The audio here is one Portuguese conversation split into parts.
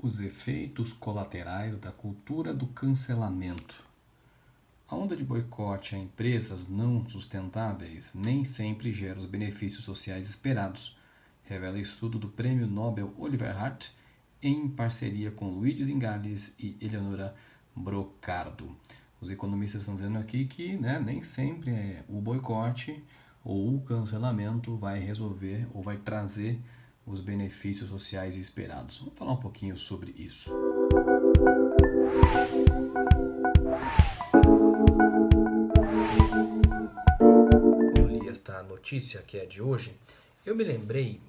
Os efeitos colaterais da cultura do cancelamento. A onda de boicote a empresas não sustentáveis nem sempre gera os benefícios sociais esperados, revela estudo do Prêmio Nobel Oliver Hart em parceria com Luigi Zingales e Eleonora Brocardo. Os economistas estão dizendo aqui que nem sempre o boicote ou o cancelamento vai resolver ou vai trazer os benefícios sociais esperados. Vamos falar um pouquinho sobre isso. Quando li esta notícia, que é de hoje, eu me lembrei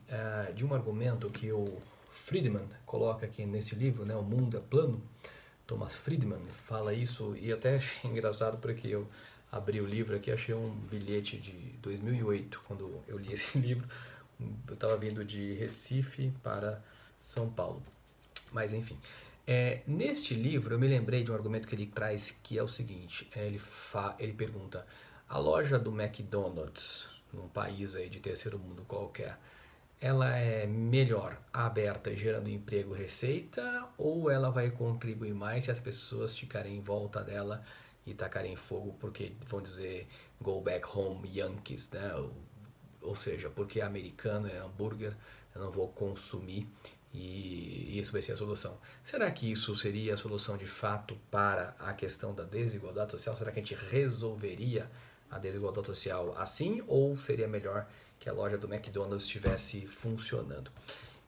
de um argumento que o Friedman coloca aqui nesse livro, O Mundo é Plano. Thomas Friedman fala isso, e até achei engraçado porque eu abri o livro aqui, achei um bilhete de 2008, quando eu li esse livro. Eu estava vindo de Recife para São Paulo. Mas enfim, neste livro eu me lembrei de um argumento que ele traz, que é o seguinte, ele pergunta: a loja do McDonald's, num país aí de terceiro mundo qualquer, ela é melhor aberta e gerando emprego e receita, ou ela vai contribuir mais se as pessoas ficarem em volta dela e tacarem fogo porque vão dizer go back home Yankees, né? Ou seja, porque é americano, é hambúrguer, eu não vou consumir e isso vai ser a solução. Será que isso seria a solução de fato para a questão da desigualdade social? Será que a gente resolveria a desigualdade social assim, ou seria melhor que a loja do McDonald's estivesse funcionando?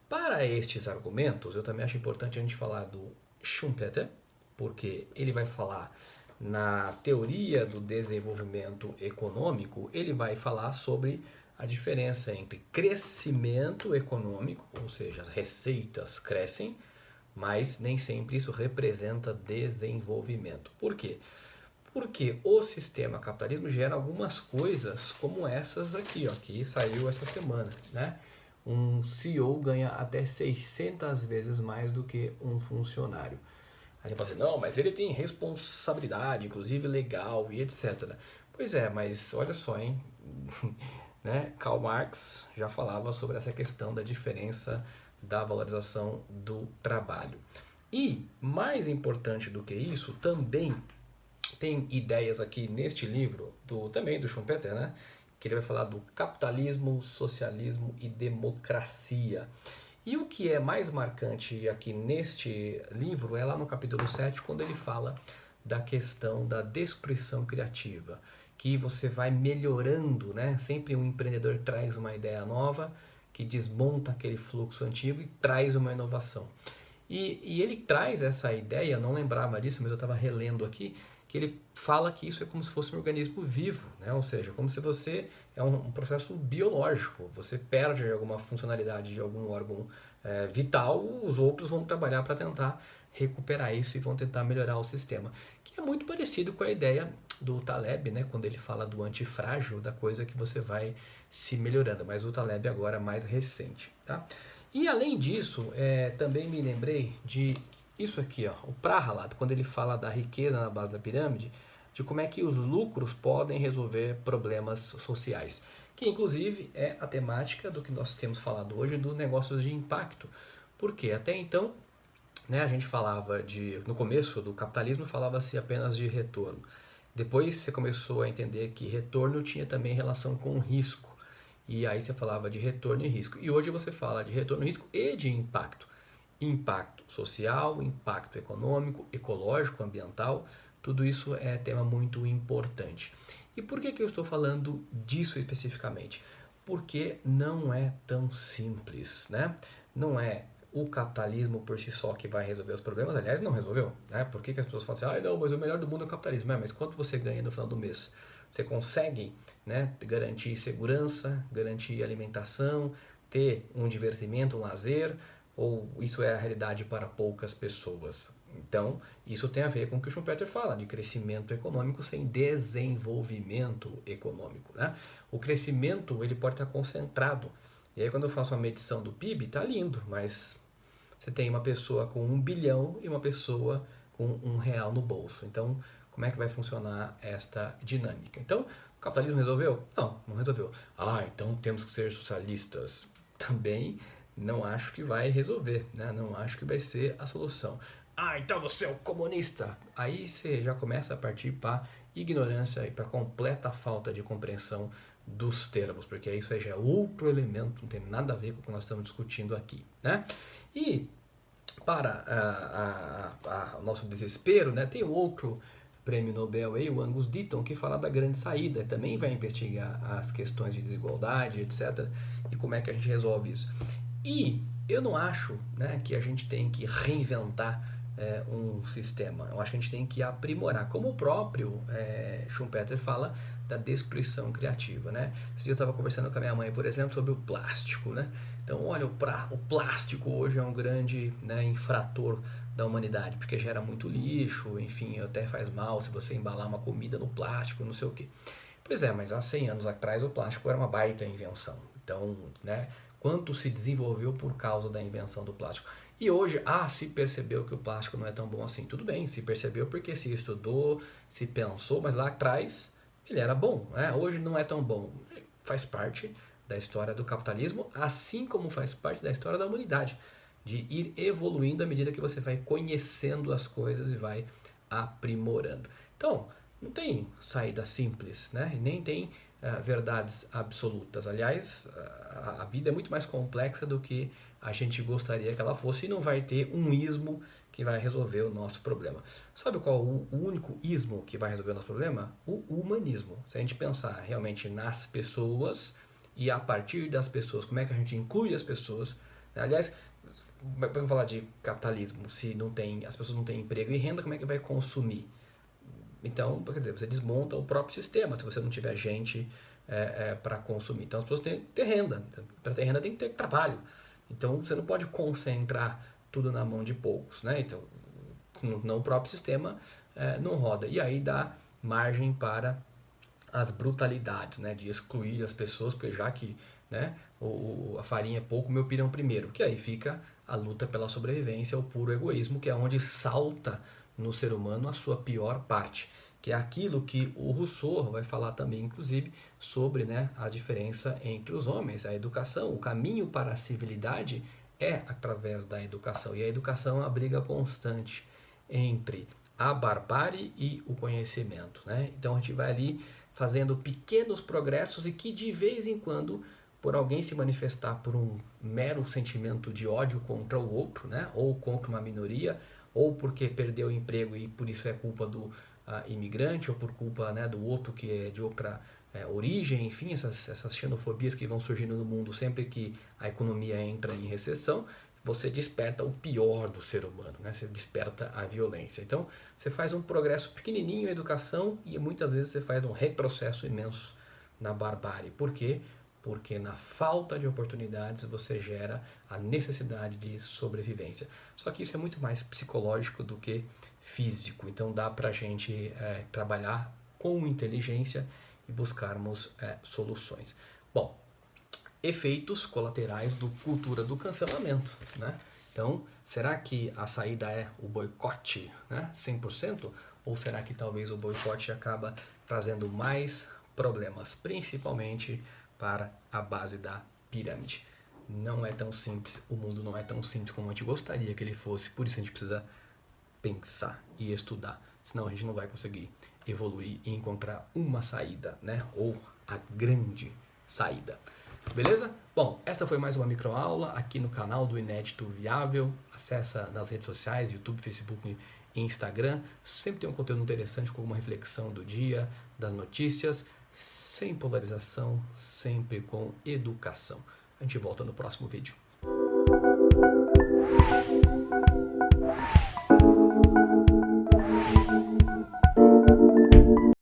Para estes argumentos, eu também acho importante a gente falar do Schumpeter, porque ele vai falar na teoria do desenvolvimento econômico, ele vai falar sobre a diferença entre crescimento econômico, ou seja, as receitas crescem, mas nem sempre isso representa desenvolvimento. Por quê? Porque o sistema capitalismo gera algumas coisas como essas aqui, que saiu essa semana, Um CEO ganha até 600 vezes mais do que um funcionário. Aí você fala assim, não, mas ele tem responsabilidade, inclusive legal e etc. Pois é, mas olha só, hein? Karl Marx já falava sobre essa questão da diferença da valorização do trabalho. E, mais importante do que isso, também tem ideias aqui neste livro, também do Schumpeter, que ele vai falar do capitalismo, socialismo e democracia. E o que é mais marcante aqui neste livro é lá no capítulo 7, quando ele fala da questão da destruição criativa, que você vai melhorando, Sempre um empreendedor traz uma ideia nova, que desmonta aquele fluxo antigo e traz uma inovação. E ele traz essa ideia, não lembrava disso, mas eu estava relendo aqui, que ele fala que isso é como se fosse um organismo vivo, Ou seja, como se você é um processo biológico, você perde alguma funcionalidade de algum órgão vital, os outros vão trabalhar para tentar recuperar isso e vão tentar melhorar o sistema, que é muito parecido com a ideia do Taleb, quando ele fala do antifrágil, da coisa que você vai se melhorando, mas o Taleb agora é mais recente, E além disso, também me lembrei de isso aqui, o Prahalad, quando ele fala da riqueza na base da pirâmide, de como é que os lucros podem resolver problemas sociais, que inclusive é a temática do que nós temos falado hoje dos negócios de impacto, porque até então, a gente falava no começo do capitalismo falava-se apenas de retorno, depois você começou a entender que retorno tinha também relação com risco, e aí você falava de retorno e risco, e hoje você fala de retorno, risco e de impacto. Impacto social, impacto econômico, ecológico, ambiental, tudo isso é tema muito importante. E por que eu estou falando disso especificamente? Porque não é tão simples, Não é o capitalismo por si só que vai resolver os problemas, aliás, não resolveu, Por que as pessoas falam assim, não, mas o melhor do mundo é o capitalismo, mas quanto você ganha no final do mês? Você consegue, garantir segurança, garantir alimentação, ter um divertimento, um lazer, ou isso é a realidade para poucas pessoas? Então, isso tem a ver com o que o Schumpeter fala, de crescimento econômico sem desenvolvimento econômico, O crescimento, ele pode estar concentrado. E aí, quando eu faço uma medição do PIB, tá lindo, mas você tem uma pessoa com 1 bilhão e uma pessoa com R$ 1 no bolso. Então, como é que vai funcionar esta dinâmica? Então, o capitalismo resolveu? Não, não resolveu. Então temos que ser socialistas. Também não acho que vai resolver, né? Não acho que vai ser a solução. Ah, então você é um comunista. Aí você já começa a partir para ignorância e para completa falta de compreensão dos termos, porque isso aí já é outro elemento, não tem nada a ver com o que nós estamos discutindo aqui, né? E para o nosso desespero, né, tem outro prêmio Nobel aí, o Angus Deaton, que fala da grande saída, também vai investigar as questões de desigualdade, etc., e como é que a gente resolve isso. E eu não acho, né, que a gente tem que reinventar um sistema. Eu acho que a gente tem que aprimorar, como o próprio Schumpeter fala da destruição criativa, né? Esse dia eu estava conversando com a minha mãe, por exemplo, sobre o plástico, né? Então, olha, o plástico hoje é um grande, né, infrator da humanidade, porque gera muito lixo, enfim, até faz mal se você embalar uma comida no plástico, não sei o quê. Pois é, mas há 100 anos atrás o plástico era uma baita invenção. Então, né, quanto se desenvolveu por causa da invenção do plástico. E hoje, se percebeu que o plástico não é tão bom assim. Tudo bem, se percebeu porque se estudou, se pensou, mas lá atrás ele era bom, né? Hoje não é tão bom. Faz parte da história do capitalismo, assim como faz parte da história da humanidade, de ir evoluindo à medida que você vai conhecendo as coisas e vai aprimorando. Então, não tem saída simples, né? E nem tem verdades absolutas. Aliás, a vida é muito mais complexa do que a gente gostaria que ela fosse e não vai ter um ismo que vai resolver o nosso problema. Sabe qual o único ismo que vai resolver o nosso problema? O humanismo. Se a gente pensar realmente nas pessoas e a partir das pessoas, como é que a gente inclui as pessoas. Aliás, vamos falar de capitalismo, se não tem, as pessoas não têm emprego e renda, como é que vai consumir? Então, quer dizer, você desmonta o próprio sistema se você não tiver gente para consumir. Então as pessoas têm que ter renda. Para ter renda tem que ter trabalho. Então você não pode concentrar tudo na mão de poucos, né? Então, não o próprio sistema não roda. E aí dá margem para as brutalidades, né? De excluir as pessoas, porque já que, né, a farinha é pouco, meu pirão primeiro. Que aí fica a luta pela sobrevivência, o puro egoísmo, que é onde salta no ser humano a sua pior parte, que é aquilo que o Rousseau vai falar também, inclusive, sobre, né, a diferença entre os homens, a educação, o caminho para a civilidade é através da educação, e a educação é uma briga constante entre a barbárie e o conhecimento, né? Então a gente vai ali fazendo pequenos progressos e que de vez em quando, por alguém se manifestar por um mero sentimento de ódio contra o outro, né, ou contra uma minoria, ou porque perdeu o emprego e por isso é culpa do imigrante, ou por culpa, né, do outro que é de outra origem, enfim, essas xenofobias que vão surgindo no mundo sempre que a economia entra em recessão, você desperta o pior do ser humano, né? Você desperta a violência. Então, você faz um progresso pequenininho em educação e muitas vezes você faz um retrocesso imenso na barbárie. Por quê? Porque na falta de oportunidades você gera a necessidade de sobrevivência. Só que isso é muito mais psicológico do que físico. Então dá pra gente trabalhar com inteligência e buscarmos soluções. Bom, efeitos colaterais do cultura do cancelamento, né? Então, será que a saída é o boicote, né, 100%? Ou será que talvez o boicote acaba trazendo mais problemas, principalmente para a base da pirâmide? Não é tão simples, o mundo não é tão simples como a gente gostaria que ele fosse, por isso a gente precisa pensar e estudar, senão a gente não vai conseguir evoluir e encontrar uma saída, né? Ou a grande saída. Beleza? Bom, essa foi mais uma microaula aqui no canal do Inédito Viável. Acessa nas redes sociais, YouTube, Facebook e Instagram. Sempre tem um conteúdo interessante com uma reflexão do dia, das notícias, sem polarização, sempre com educação. A gente volta no próximo vídeo.